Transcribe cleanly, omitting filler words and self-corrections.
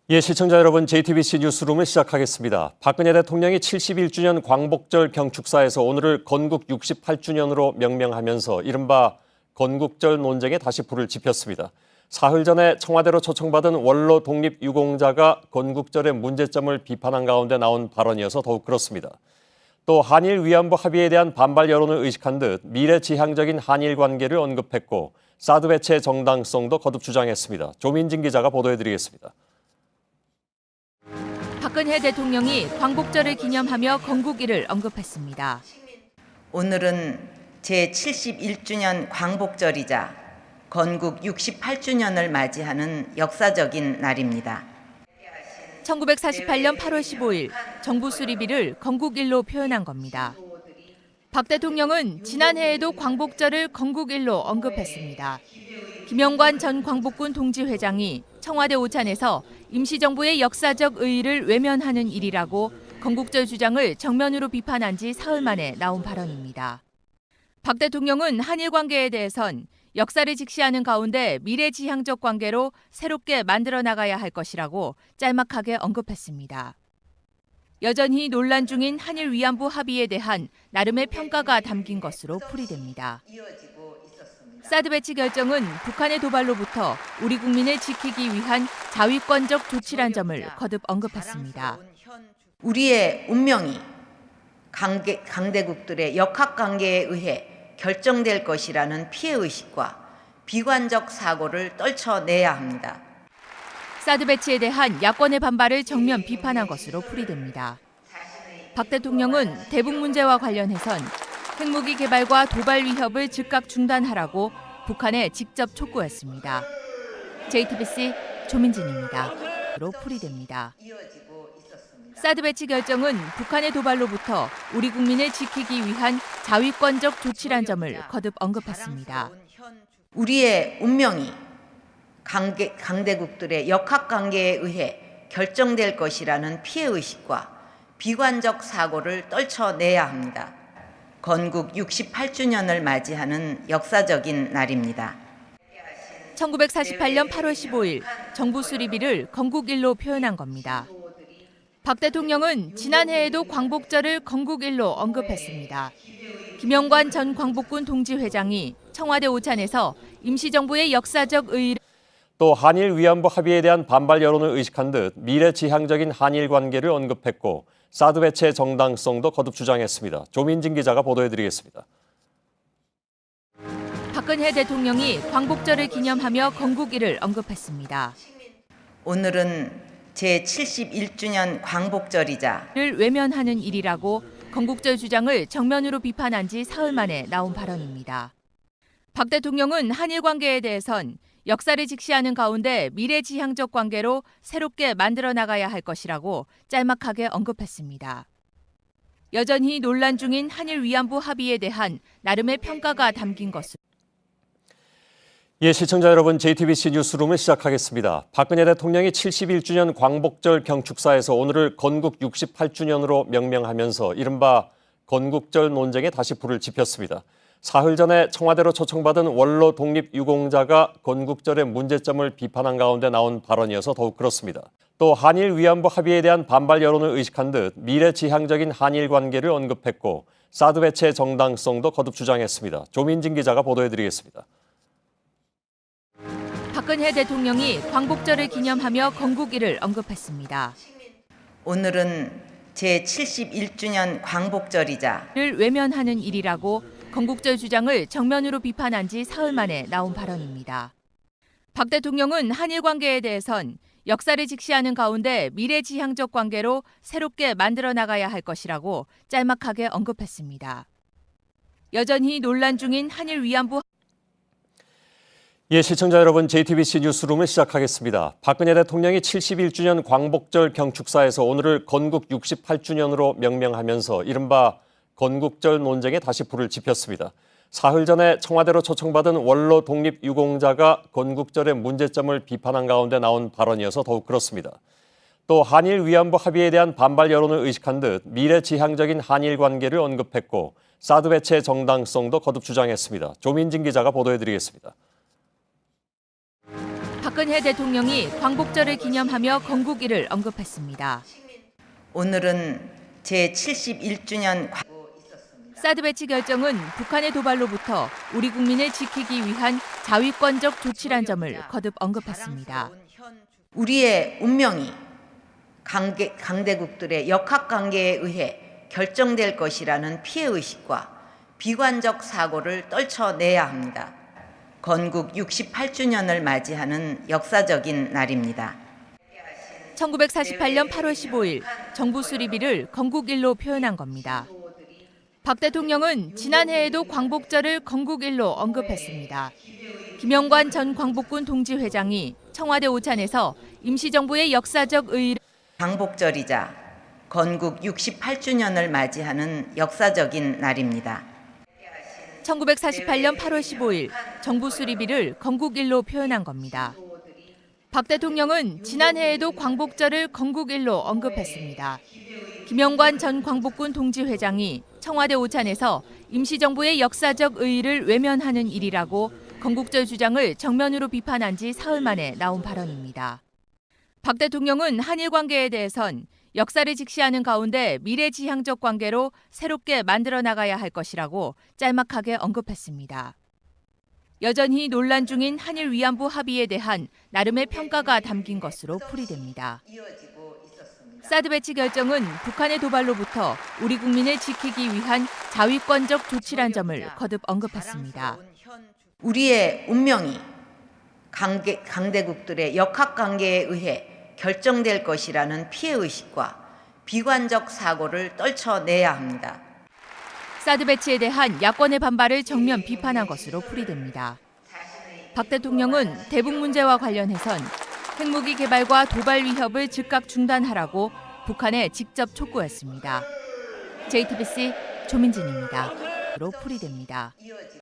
예, 시청자 여러분, JTBC 뉴스룸을 시작하겠습니다. 박근혜 대통령이 71주년 광복절 경축사에서 오늘을 건국 68주년으로 명명하면서 이른바 건국절 논쟁에 다시 불을 지폈습니다. 사흘 전에 청와대로 초청받은 원로 독립유공자가 건국절의 문제점을 비판한 가운데 나온 발언이어서 더욱 그렇습니다. 또 한일 위안부 합의에 대한 반발 여론을 의식한 듯 미래지향적인 한일 관계를 언급했고 사드 배치의 정당성도 거듭 주장했습니다. 조민진 기자가 보도해드리겠습니다. 박근혜 대통령이 광복절을 기념하며 건국일을 언급했습니다. 오늘은 제71주년 광복절이자 건국 68주년을 맞이하는 역사적인 날입니다. 1948년 8월 15일 정부 수립일을 건국일로 표현한 겁니다. 박 대통령은 지난해에도 광복절을 건국일로 언급했습니다. 김영관 전 광복군 동지회장이 청와대 오찬에서 임시정부의 역사적 의의를 외면하는 일이라고 건국절 주장을 정면으로 비판한 지 사흘 만에 나온 발언입니다. 박 대통령은 한일 관계에 대해선 역사를 직시하는 가운데 미래지향적 관계로 새롭게 만들어 나가야 할 것이라고 짤막하게 언급했습니다. 여전히 논란 중인 한일 위안부 합의에 대한 나름의 평가가 담긴 것으로 풀이됩니다. 사드 배치 결정은 북한의 도발로부터 우리 국민을 지키기 위한 자위권적 조치란 점을 거듭 언급했습니다. 우리의 운명이 강대국들의 역학관계에 의해 결정될 것이라는 피해의식과 비관적 사고를 떨쳐내야 합니다. 사드 배치에 대한 야권의 반발을 정면 비판한 것으로 풀이됩니다. 박 대통령은 대북 문제와 관련해선 핵무기 개발과 도발 위협을 즉각 중단하라고 북한에 직접 촉구했습니다. JTBC 조민진입니다. 로 풀이됩니다. 사드 배치 결정은 북한의 도발로부터 우리 국민을 지키기 위한 자위권적 조치란 점을 거듭 언급했습니다. 우리의 운명이 강대국들의 역학관계에 의해 결정될 것이라는 피해의식과 비관적 사고를 떨쳐내야 합니다. 건국 68주년을 맞이하는 역사적인 날입니다. 1948년 8월 15일 정부 수립일을 건국일로 표현한 겁니다. 박 대통령은 지난해에도 광복절을 건국일로 언급했습니다. 김영관 전 광복군 동지회장이 청와대 오찬에서 임시정부의 역사적 의의를 또 한일 위안부 합의에 대한 반발 여론을 의식한 듯 미래지향적인 한일 관계를 언급했고 사드 배치의 정당성도 거듭 주장했습니다. 조민진 기자가 보도해드리겠습니다. 박근혜 대통령이 광복절을 기념하며 건국일을 언급했습니다. 오늘은 제71주년 광복절이자 를 외면하는 일이라고 건국절 주장을 정면으로 비판한 지 사흘 만에 나온 발언입니다. 박 대통령은 한일 관계에 대해선 역사를 직시하는 가운데 미래지향적 관계로 새롭게 만들어 나가야 할 것이라고 짤막하게 언급했습니다. 여전히 논란 중인 한일 위안부 합의에 대한 나름의 평가가 담긴 것으로 예, 시청자 여러분, JTBC 뉴스룸을 시작하겠습니다. 박근혜 대통령이 71주년 광복절 경축사에서 오늘을 건국 68주년으로 명명하면서 이른바 건국절 논쟁에 다시 불을 지폈습니다. 사흘 전에 청와대로 초청받은 원로 독립유공자가 건국절의 문제점을 비판한 가운데 나온 발언이어서 더욱 그렇습니다. 또 한일 위안부 합의에 대한 반발 여론을 의식한 듯 미래지향적인 한일 관계를 언급했고 사드 배치의 정당성도 거듭 주장했습니다. 조민진 기자가 보도해드리겠습니다. 박근혜 대통령이 광복절을 기념하며 건국일을 언급했습니다. 오늘은 제71주년 광복절이자 를 외면하는 일이라고 건국절 주장을 정면으로 비판한 지 사흘 만에 나온 발언입니다. 박 대통령은 한일 관계에 대해선 역사를 직시하는 가운데 미래지향적 관계로 새롭게 만들어 나가야 할 것이라고 짤막하게 언급했습니다. 여전히 논란 중인 한일 위안부 예, 시청자 여러분, JTBC 뉴스룸을 시작하겠습니다. 박근혜 대통령이 71주년 광복절 경축사에서 오늘을 건국 68주년으로 명명하면서 이른바 건국절 논쟁에 다시 불을 지폈습니다. 사흘 전에 청와대로 초청받은 원로 독립유공자가 건국절의 문제점을 비판한 가운데 나온 발언이어서 더욱 그렇습니다. 또 한일 위안부 합의에 대한 반발 여론을 의식한 듯 미래지향적인 한일 관계를 언급했고 사드 배치의 정당성도 거듭 주장했습니다. 조민진 기자가 보도해드리겠습니다. 박근혜 대통령이 광복절을 기념하며 건국일을 언급했습니다. 오늘은 제 71주년 사드 배치 결정은 북한의 도발로부터 우리 국민을 지키기 위한 자위권적 조치란 점을 거듭 언급했습니다. 우리의 운명이 강대국들의 역학관계에 의해 결정될 것이라는 피해의식과 비관적 사고를 떨쳐내야 합니다. 건국 68주년을 맞이하는 역사적인 날입니다. 1948년 8월 15일 정부 수립일을 건국일로 표현한 겁니다. 박 대통령은 지난해에도 광복절을 건국일로 언급했습니다. 김영관 전 광복군 동지회장이 청와대 오찬에서 임시정부의 역사적 의의를 광복절이자 건국 68주년을 맞이하는 역사적인 날입니다. 1948년 8월 15일 정부 수립일을 건국일로 표현한 겁니다. 박 대통령은 지난해에도 광복절을 건국일로 언급했습니다. 김영관 전 광복군 동지회장이 청와대 오찬에서 임시정부의 역사적 의의를 외면하는 일이라고 건국절 주장을 정면으로 비판한 지 사흘 만에 나온 발언입니다. 박 대통령은 한일 관계에 대해선 역사를 직시하는 가운데 미래지향적 관계로 새롭게 만들어 나가야 할 것이라고 짤막하게 언급했습니다. 여전히 논란 중인 한일 위안부 합의에 대한 나름의 평가가 담긴 것으로 풀이됩니다. 사드 배치 결정은 북한의 도발로부터 우리 국민을 지키기 위한 자위권적 조치란 점을 거듭 언급했습니다. 우리의 운명이 강대국들의 역학관계에 의해 결정될 것이라는 피해의식과 비관적 사고를 떨쳐내야 합니다. 사드 배치에 대한 야권의 반발을 정면 비판한 것으로 풀이됩니다. 박 대통령은 대북 문제와 관련해선 핵무기 개발과 도발 위협을 즉각 중단하라고 북한에 직접 촉구했습니다. JTBC 조민진입니다. 로 풀이됩니다.